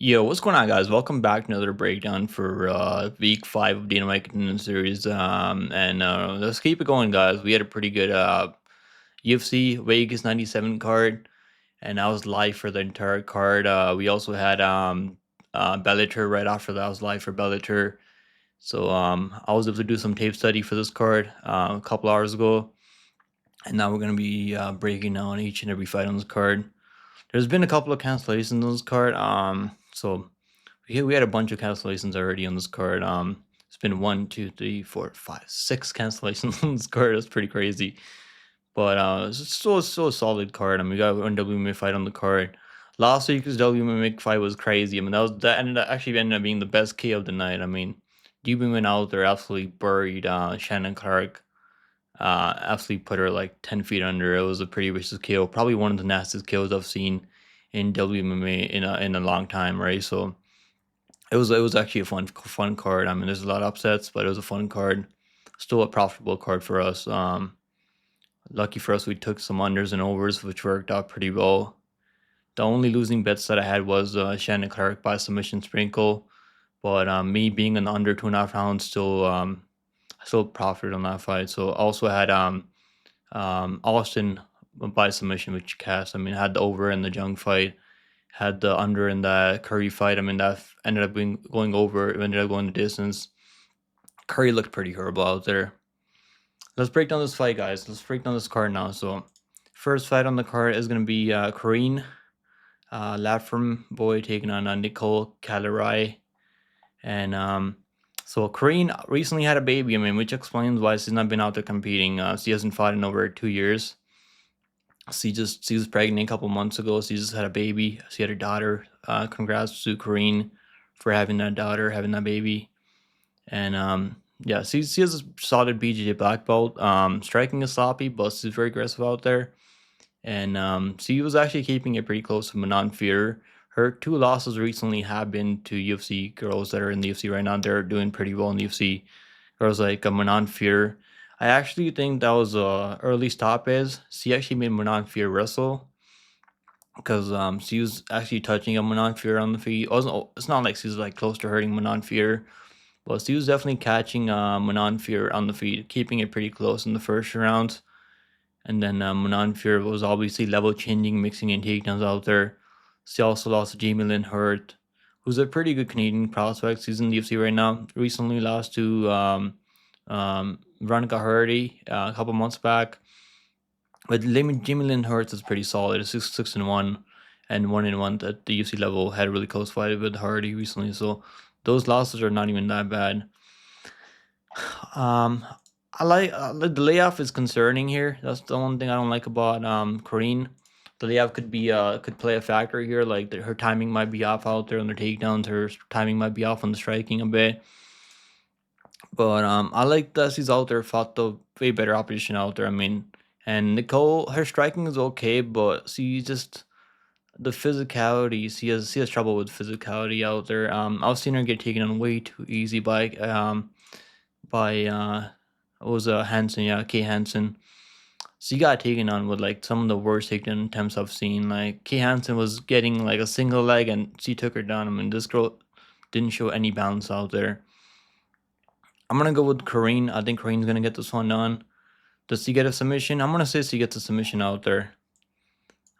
Yo, what's going on, guys? Welcome back to another breakdown for week 5 of Dynamite Contender series. And let's keep it going, guys. We had a pretty good UFC Vegas 97 card, and I was live for the entire card. We also had Bellator right after that. I was live for Bellator. So I was able to do some tape study for this card a couple hours ago, and now we're gonna be breaking down each and every fight on this card. There's been a couple of cancellations on this card. So we had a bunch of cancellations already on this card. It's been one, two, three, four, five, 6 cancellations on this card. That's pretty crazy. But it's still a solid card. I mean, we got one WMA fight on the card. Last week's WMA fight was crazy. I mean, that ended up being the best KO of the night. I mean, DB went out there, absolutely buried Shannon Clark. Absolutely put her like 10 feet under. It was a pretty vicious KO. Probably one of the nastiest KOs I've seen in WMA in a long time, right? So it was actually a fun card. I mean, there's a lot of upsets, but it was a fun card. Still a profitable card for us. Lucky for us, we took some unders and overs, which worked out pretty well. The only losing bets that I had was Shannon Clark by submission sprinkle, but me being an under 2.5 rounds still profited on that fight. So also had Austin by submission, which cast. I mean, had the over in the Jung fight, had the under in the Curry fight. I mean, that ended up going over. It ended up going the distance. Curry looked pretty horrible out there. Let's break down this fight, guys. Let's break down this card now. So, first fight on the card is going to be Corinne, Laframboise taking on Nicolle, Caliari. And so Corinne recently had a baby. I mean, which explains why she's not been out there competing. She hasn't fought in over 2 years. She was pregnant a couple months ago. She just had a baby. She had her daughter. Congrats to Corinne for having that daughter, having that baby. And yeah, she has a solid BJJ black belt. Striking is sloppy, but she's very aggressive out there. And she was actually keeping it pretty close to Manon Fear. Her 2 losses recently have been to UFC girls that are in the UFC right now. They're doing pretty well in the UFC. Girls like Manon Fear. I actually think that was early stoppages. She actually made Manon Fear wrestle because she was actually touching a Manon Fear on the feet. It's not like she's like close to hurting Manon Fear, but she was definitely catching Manon Fear on the feet, keeping it pretty close in the first round. And then Manon Fear was obviously level changing, mixing in takedowns out there. She also lost to Jamie Lynn Hurt, who's a pretty good Canadian prospect. She's in the UFC right now. Recently lost to Veronica Hardy a couple months back. But Jamie Lynn Hurt is pretty solid. It's 6-1 and 1-1 at the UFC level. Had a really close fight with Hardy recently. So those losses are not even that bad. I like the layoff is concerning here. That's the one thing I don't like about Corinne. The layoff could play a factor here. Like her timing might be off out there on the takedowns. Her timing might be off on the striking a bit. But I like that she's out there, fought the way better opposition out there. I mean, and Nicolle, her striking is okay, but she just the physicality. She has trouble with physicality out there. I've seen her get taken on way too easy by it was Hansen, yeah, Kay Hansen. She got taken on with like some of the worst takedown attempts I've seen. Like Kay Hansen was getting like a single leg and she took her down. I mean, this girl didn't show any balance out there. I'm gonna go with Corinne. I think Corinne's gonna get this one done. Does she get a submission? I'm gonna say she gets a submission out there.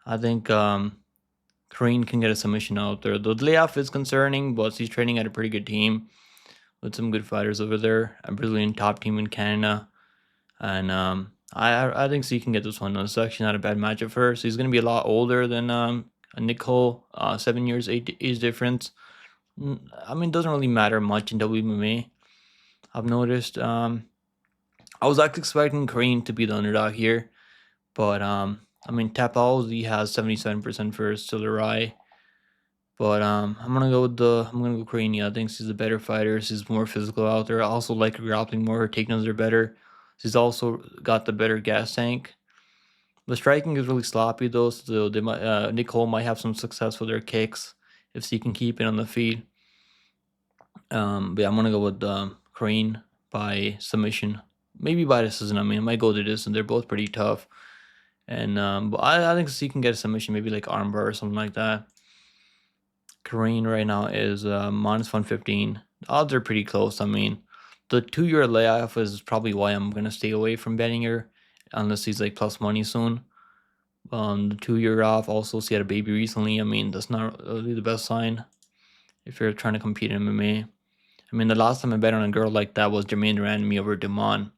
I think Corinne can get a submission out there. The layoff is concerning, but she's training at a pretty good team with some good fighters over there. A Brazilian top team in Canada. And I think she can get this one done. It's actually not a bad matchup for her. She's gonna be a lot older than Nicolle. 7 years age difference. I mean, it doesn't really matter much in WMA. I've noticed. I was actually expecting Corinne to be the underdog here, but I mean, Tapalzi has 77% for Caliari. But I'm gonna go Corinne. I think she's a better fighter. She's more physical out there. I also like her grappling more. Her takedowns are better. She's also got the better gas tank. The striking is really sloppy though, so they might Nicolle might have some success with her kicks if she can keep it on the feet. But yeah, I'm gonna go with Corinne by submission, maybe by decision. I mean, I might go to this, and they're both pretty tough. And but I think she can get a submission, maybe like armbar or something like that. Corinne right now is minus 115. The odds are pretty close. I mean, the 2-year layoff is probably why I'm gonna stay away from betting her, unless he's like plus money soon. The 2-year off. Also, she had a baby recently. I mean, that's not really the best sign if you're trying to compete in MMA. I mean, the last time I bet on a girl like that was Jermaine Duran me over Demond,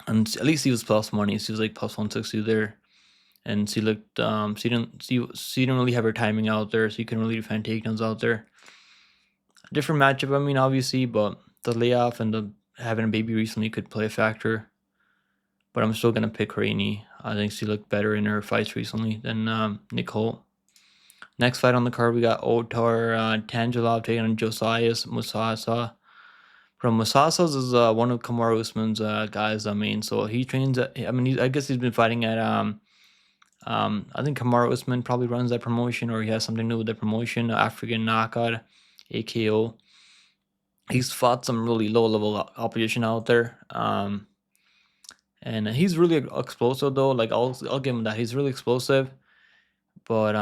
and at least he was plus money. She was like plus 160 there, and she looked she didn't really have her timing out there, so you couldn't really defend takedowns out there. Different matchup, I mean, obviously, but the layoff and the having a baby recently could play a factor. But I'm still gonna pick Rainey. I think she looked better in her fights recently than Nicolle. Next fight on the card, we got Otar Tanzilov taking on Josias Musasa. From Musasa's is one of Kamaru Usman's guys. I mean, so he trains. I guess he's been fighting at I think Kamaru Usman probably runs that promotion, or he has something to do with that promotion. African Knockout, AKO. He's fought some really low level opposition out there. And he's really explosive though. Like I'll give him that. He's really explosive, but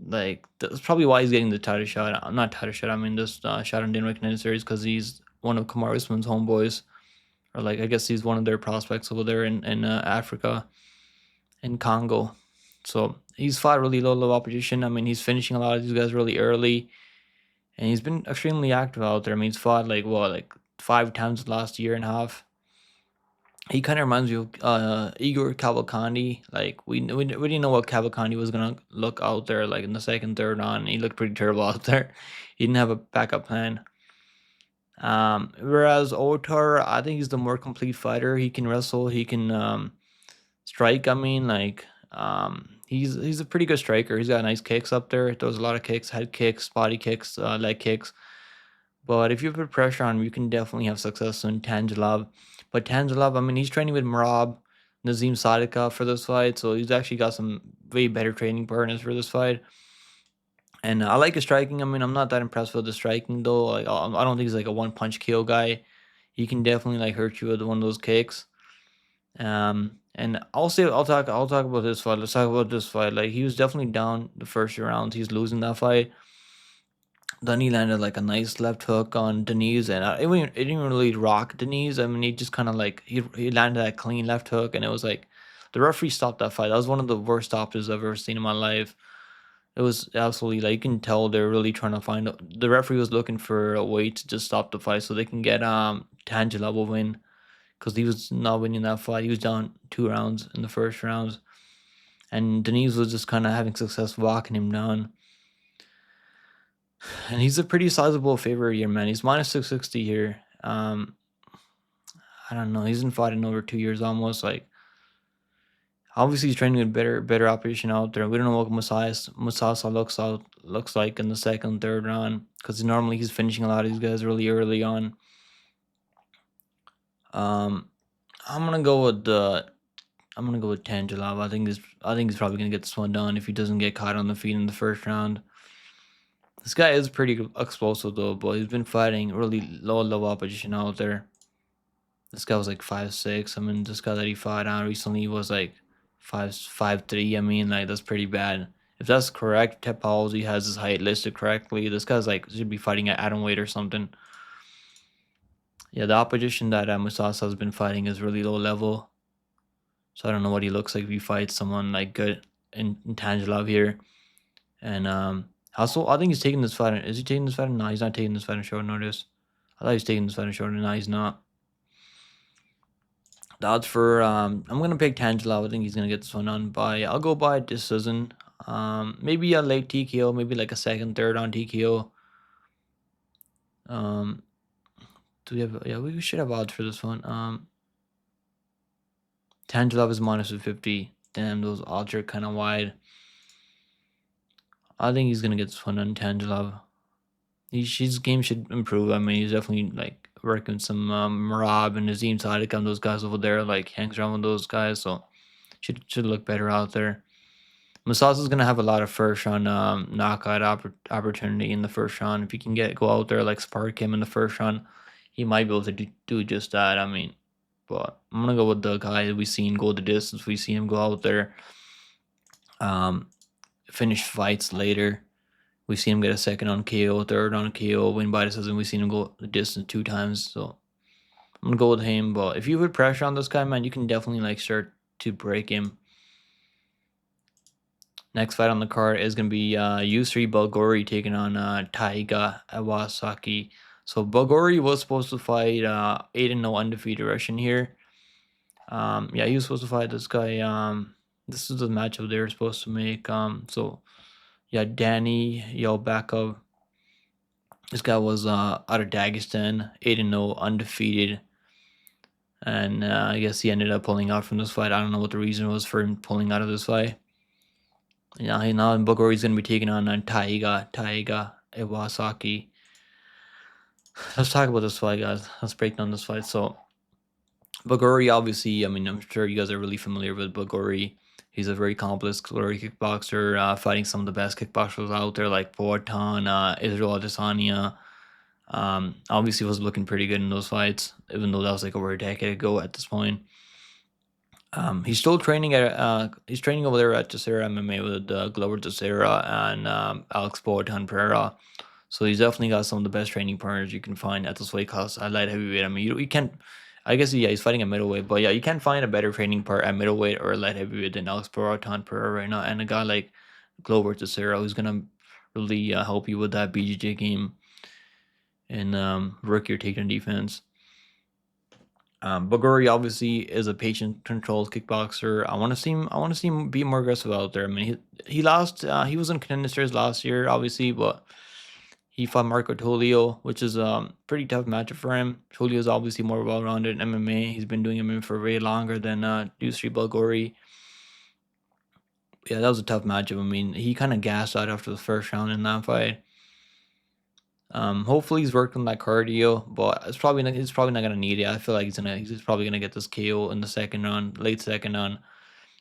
like that's probably why he's getting the title shot. Not title shot. I mean this shot on Dynamic United Series because he's one of Kamaru Usman's homeboys, or like I guess he's one of their prospects over there in Africa, in Congo. So he's fought really low level opposition. I mean he's finishing a lot of these guys really early, and he's been extremely active out there. I mean he's fought like 5 times the last year and a half. He kind of reminds me of Igor Cavalcanti. Like we didn't know what Cavalcanti was gonna look out there like in the second, third round. He looked pretty terrible out there. He didn't have a backup plan. Whereas Otar, I think he's the more complete fighter. He can wrestle. He can strike. I mean, like he's a pretty good striker. He's got nice kicks up there. He throws a lot of kicks, head kicks, body kicks, leg kicks. But if you put pressure on him, you can definitely have success in Tanzilov. But Tanzilov, I mean, he's training with Marab Nazim Sadika for this fight, so he's actually got some way better training partners for this fight. And I like his striking. I mean, I'm not that impressed with the striking though. Like, I don't think he's like a one punch KO guy. He can definitely like hurt you with one of those kicks. And I'll talk about this fight. Let's talk about this fight. Like, he was definitely down the first round. He's losing that fight. Then he landed like a nice left hook on Denise, and it didn't really rock Denise. I mean, he just kind of like he landed that clean left hook, and it was like the referee stopped that fight. That was one of the worst stoppages I've ever seen in my life. It was absolutely like you can tell they're really trying to find the referee was looking for a way to just stop the fight so they can get Tangela will win, because he was not winning that fight. He was down 2 rounds in the first rounds, and Denise was just kind of having success walking him down. And he's a pretty sizable favorite here, man. He's minus 660 here. I don't know. He's been fighting over 2 years almost. Like, obviously he's training with better opposition out there. We don't know what Musasa looks like in the second, third round, because normally he's finishing a lot of these guys really early on. I'm gonna go with Tangelov. I think he's probably gonna get this one done if he doesn't get caught on the feet in the first round. This guy is pretty explosive though, but he's been fighting really low level opposition out there. This guy was like 5'6". I mean, this guy that he fought on recently was like 5'3". I mean, like that's pretty bad. If that's correct, Topology has his height listed correctly. This guy's like should be fighting at atom weight or something. Yeah, the opposition that Musasa has been fighting is really low level. So I don't know what he looks like if he fights someone like good in Tangelov here. And also, I think he's taking this fight. Is he taking this fight? No, he's not taking this fight on short notice. I thought he was taking this fight on short notice. No, he's not. The odds for I'm gonna pick Tangelov. I think he's gonna get this one on by. I'll go by decision. Maybe a late TKO, maybe like a second, third on TKO. Do we have? Yeah, we should have odds for this one. Tangelov is minus 50. Damn, those odds are kind of wide. I think he's gonna get this one on Tangelov. His game should improve. I mean, he's definitely like working with some Marab and Nazim Sadik on those guys over there. Like hangs around with those guys, so should look better out there. Musasa's gonna have a lot of first round knockout opportunity in the first round. If he can go out there like spark him in the first round, he might be able to do just that. I mean, but I'm gonna go with the guy that we've seen go the distance. We've seen him go out there, finish fights later. We've seen him get a second on KO, third on KO, win by decision. We've seen him go the distance 2 times. So I'm gonna go with him. But if you put pressure on this guy, man, you can definitely like start to break him. Next fight on the card is gonna be Yousri Belgaroui taking on Taiga Iwasaki. So Belgaroui was supposed to fight 8-0 undefeated Russian here. Yeah, he was supposed to fight this guy. This is the matchup they were supposed to make. So yeah, Danny Yelbakov. This guy was out of Dagestan, 8-0 undefeated. And I guess he ended up pulling out from this fight. I don't know what the reason was for him pulling out of this fight. Yeah, now Belgaroui is going to be taking on Taiga Iwasaki. Let's talk about this fight, guys. Let's break down this fight. So, Belgaroui, obviously, I mean, I'm sure you guys are really familiar with Belgaroui. He's a very accomplished kickboxer, fighting some of the best kickboxers out there, like Otar, Israel Adesanya. Obviously, was looking pretty good in those fights, even though that was like over a decade ago at this point. He's still training at he's training over there at Teixeira MMA with Glover Teixeira and Alex Boatan Pereira. So he's definitely got some of the best training partners you can find at this weight class at light heavyweight. I mean, you can't. I guess yeah, he's fighting at middleweight, but yeah, you can't find a better training part at middleweight or light heavyweight than Alex Boatan Pereira right now, and a guy like Glover Teixeira who's gonna really help you with that BJJ game and work your takedown defense. Belgaroui obviously is a patient-controlled kickboxer. I want to see him. I want to see him be more aggressive out there. I mean, he lost. He was in Contender Series last year, obviously, but he fought Marco Tulio, which is a pretty tough matchup for him. Tulio is obviously more well-rounded in MMA. He's been doing MMA for way longer than Yousri Belgaroui. Yeah, that was a tough matchup. I mean, he kind of gassed out after the first round in that fight. Hopefully he's worked on that cardio, but he's probably not gonna need it. I feel like he's probably gonna get this KO in the second round, late second round.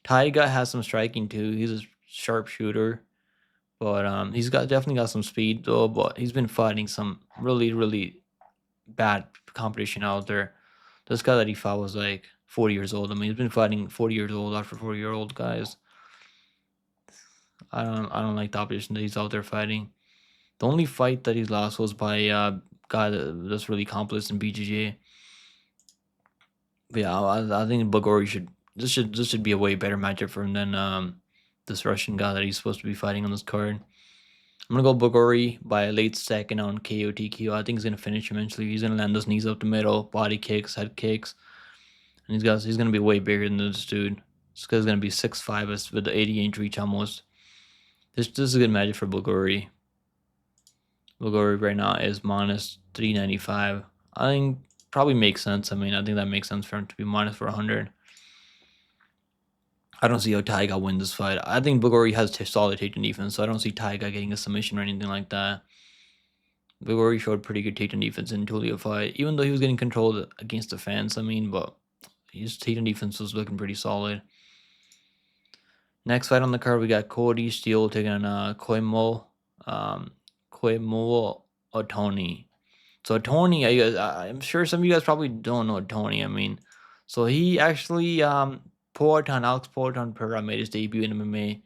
Taiga has some striking too. He's a sharpshooter, but he's definitely got some speed though. But he's been fighting some really bad competition out there. This guy that he fought was like 40 years old. I mean, he's been fighting 40 years old after 40-year-old guys. I don't like the opposition that he's out there fighting. The only fight that he's lost was by a guy that's really accomplished in BJJ. But yeah, I think Belgaroui should be a way better matchup for him than this Russian guy that he's supposed to be fighting on this card. I'm gonna go Belgaroui by a late second on KO TKO. I think he's gonna finish eventually. He's gonna land those knees up the middle, body kicks, head kicks, and he's gonna be way bigger than this dude. This guy's gonna be 6'5" with the 80-inch reach almost. This is a good matchup for Belgaroui. Belgaroui right now is minus 395. I think probably makes sense. I mean, I think that makes sense for him to be minus 400. I don't see how Taiga wins this fight. I think Belgaroui has solid takedown defense, so I don't see Taiga getting a submission or anything like that. Belgaroui showed pretty good takedown defense in Tulio fight, even though he was getting controlled against the fence. I mean, but his takedown defense was looking pretty solid. Next fight on the card, we got Kody Steele taking on Quemuel Ottoni. So Ottoni, I'm sure some of you guys probably don't know Ottoni. I mean, so he actually Alex Poatan Pereira made his debut in MMA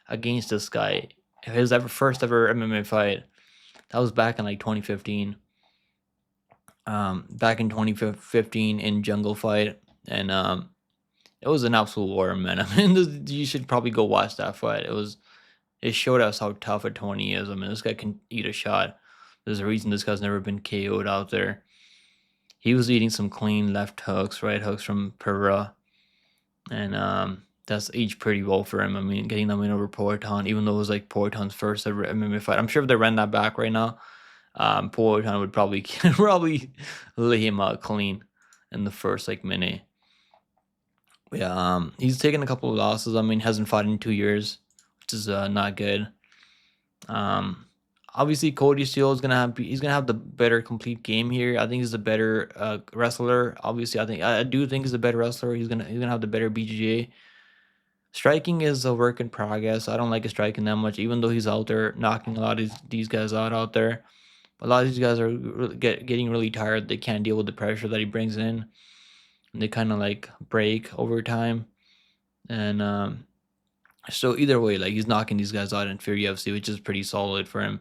against this guy. His first ever MMA fight. That was back in like 2015. Back in 2015 in Jungle Fight, and it was an absolute war, man. I mean, you should probably go watch that fight. It showed us how tough Ottoni is. I mean, this guy can eat a shot. There's a reason this guy's never been KO'd out there. He was eating some clean left hooks, right hooks from Pereira, and that's aged pretty well for him. I mean, getting them in over Poatan, even though it was like Poatan's first ever MMA fight. I'm sure if they ran that back right now, Poatan would probably lay him out clean in the first like minute. Yeah, he's taken a couple of losses. I mean, hasn't fought in 2 years, which is not good. Obviously Kody Steele is he's gonna have the better complete game here. I think he's a better wrestler. Obviously, I do think he's a better wrestler. He's gonna have the better BJJ. Striking is a work in progress. I don't like his striking that much, even though he's out there knocking a lot of these guys out there. A lot of these guys are getting really tired. They can't deal with the pressure that he brings in, and they kind of like break over time. And so either way, like he's knocking these guys out in Fury UFC, which is pretty solid for him.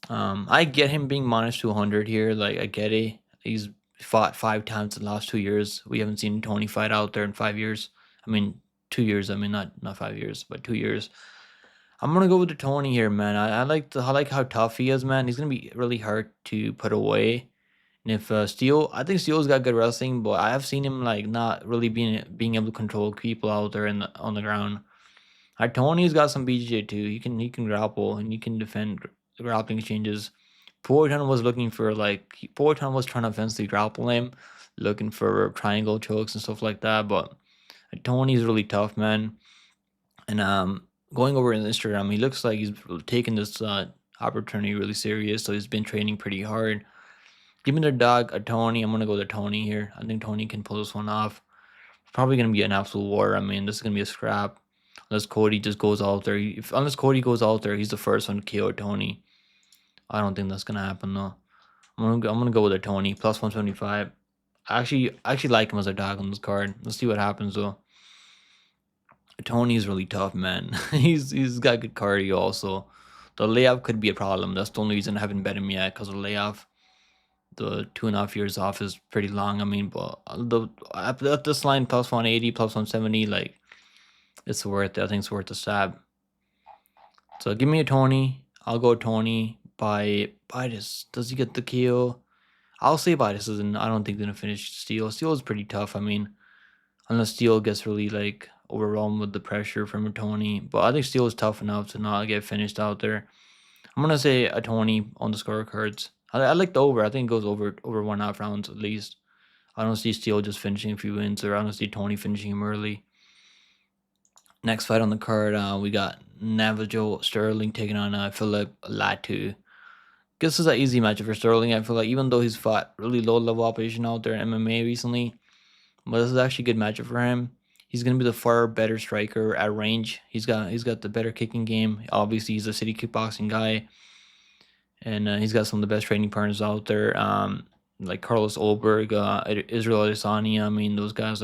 I get him being minus 200 here. Like, I get it. He's fought 5 times in the last 2 years. We haven't seen Tony fight out there in 5 years. I mean, 2 years. I mean, not 5 years, but 2 years. I'm gonna go with the Tony here, man. I like how tough he is, man. He's gonna be really hard to put away. And if Steele, I think Steele's got good wrestling, but I have seen him like not really being able to control people out there on the ground. Tony's got some BJ too. He can grapple and he can defend grappling exchanges. Poitin was looking for Poitin was trying to offensively grapple him, looking for triangle chokes and stuff like that. But Tony's really tough, man. And going over in Instagram, he looks like he's taking this opportunity really serious. So he's been training pretty hard. Give me the dog, a Tony. I'm gonna go to Tony here. I think Tony can pull this one off. It's probably gonna be an absolute war. I mean, this is gonna be a scrap. Unless Kody just goes out there. Unless Kody goes out there, he's the first one to KO Tony. I don't think that's gonna happen though. I'm gonna go with a Tony plus 175. I actually like him as a dog on this card. Let's see what happens though. Tony's really tough, man. he's got good cardio also. The layoff could be a problem. That's the only reason I haven't bet him yet, because of the layoff. The 2.5 years off is pretty long. I mean, but at this line plus 180, plus 170, like, it's worth it. I think it's worth a stab. So give me a Tony. I'll go Tony by this. Does he get the KO? I'll say by this isn't. I don't think they're gonna finish Steele. Steele is pretty tough. I mean, unless Steele gets really like overwhelmed with the pressure from a Tony. But I think Steele is tough enough to not get finished out there. I'm gonna say a Tony on the scorecards. I like the over. I think it goes over 1.5 rounds at least. I don't see Steele just finishing a few wins, or I don't see Tony finishing him early. Next fight on the card, we got Navajo Stirling taking on Phillip Latu. This is an easy matchup for Sterling. I feel like, even though he's fought really low level opposition out there in MMA recently, but this is actually a good matchup for him. He's gonna be the far better striker at range. He's got the better kicking game. Obviously, he's a city kickboxing guy, and he's got some of the best training partners out there. Like Carlos Olberg, Israel Adesanya. I mean, those guys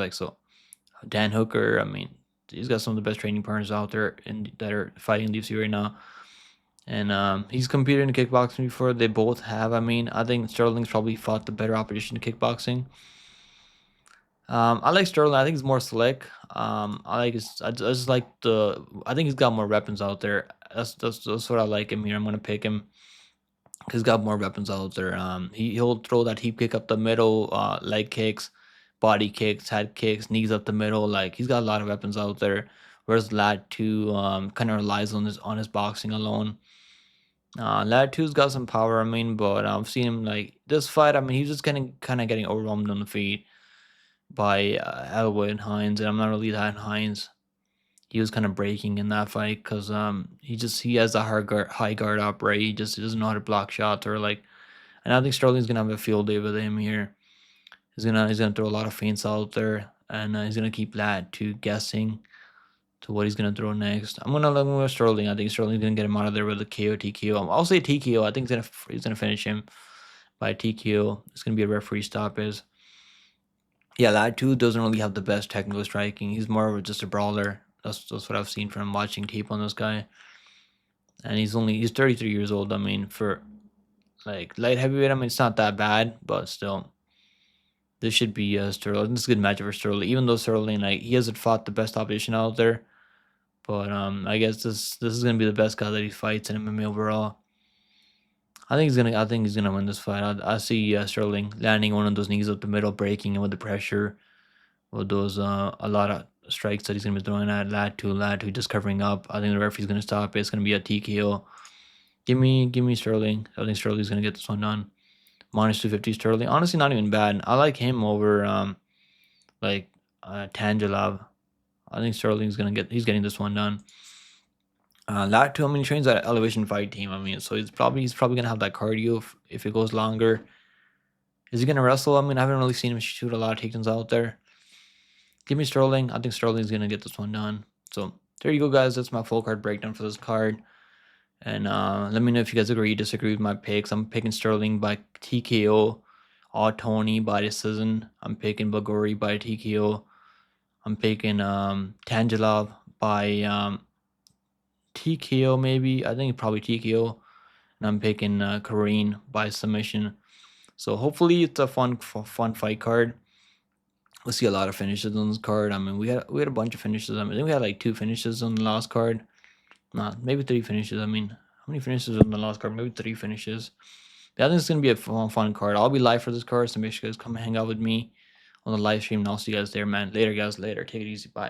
Dan Hooker. I mean, he's got some of the best training partners out there and that are fighting in the UFC right now. And he's competed in kickboxing before. They both have. I mean, I think Sterling's probably fought the better opposition to kickboxing. I like Sterling. I think he's more slick. I like his. I just like the. I think he's got more weapons out there. That's what I like him here. I'm gonna pick him. He's got more weapons out there. He'll throw that heap kick up the middle, leg kicks, body kicks, head kicks, knees up the middle. Like, he's got a lot of weapons out there. Whereas Latu kind of relies on his boxing alone. Latu's got some power. I mean, but I've seen him like this fight. I mean, he's just kind of getting overwhelmed on the feet by Elwood and Hines, and I'm not really that Hines. He was kind of breaking in that fight because he has a high guard up, right? He doesn't know how to block shots, or like. And I think Sterling's gonna have a field day with him here. He's gonna throw a lot of feints out there, and he's gonna keep Latu guessing to what he's gonna throw next. I'm gonna go with Sterling. I think Sterling's gonna get him out of there with a KO TKO. I'll say TKO. I think he's gonna finish him by TKO. It's gonna be a referee stoppage. Yeah, Latu doesn't really have the best technical striking. He's more of just a brawler. That's what I've seen from watching tape on this guy. And he's 33 years old. I mean, for like light heavyweight, I mean, it's not that bad, but still, this should be Sterling. This is a good matchup for Sterling, even though Sterling, like, he hasn't fought the best opposition out there. But I guess this is gonna be the best guy that he fights in MMA overall. I think he's gonna win this fight. I see Sterling landing one of those knees up the middle, breaking him with the pressure, with those a lot of strikes that he's gonna be throwing at Latu just covering up. I think the referee's gonna stop it. It's gonna be a TKO. Give me Sterling. I think Sterling's gonna get this one done. Minus 250 Sterling. Honestly, not even bad. I like him over Tanzilov. I think Sterling's he's getting this one done. Latu, I mean, he trains at Elevation Fight Team. I mean, so he's probably gonna have that cardio if it goes longer. Is he gonna wrestle? I mean, I haven't really seen him shoot a lot of takedowns out there. Give me Sterling. I think Sterling's gonna get this one done. So there you go, guys. That's my full card breakdown for this card. And let me know if you guys agree or disagree with my picks. I'm picking Sterling by TKO, Ottoni by decision. I'm picking Belgaroui by TKO. I'm picking Tanzilov by TKO maybe. I think probably TKO. and I'm picking Corinne by submission. So hopefully it's a fun fight card. We'll see a lot of finishes on this card. I mean, we had a bunch of finishes. I mean, we had like 2 finishes on the last card. Not maybe 3 finishes. I mean, how many finishes on the last card? Maybe 3 finishes. But I think it's gonna be a fun card. I'll be live for this card, so make sure you guys come hang out with me on the live stream, and I'll see you guys there, man. Later, guys. Later. Take it easy. Bye.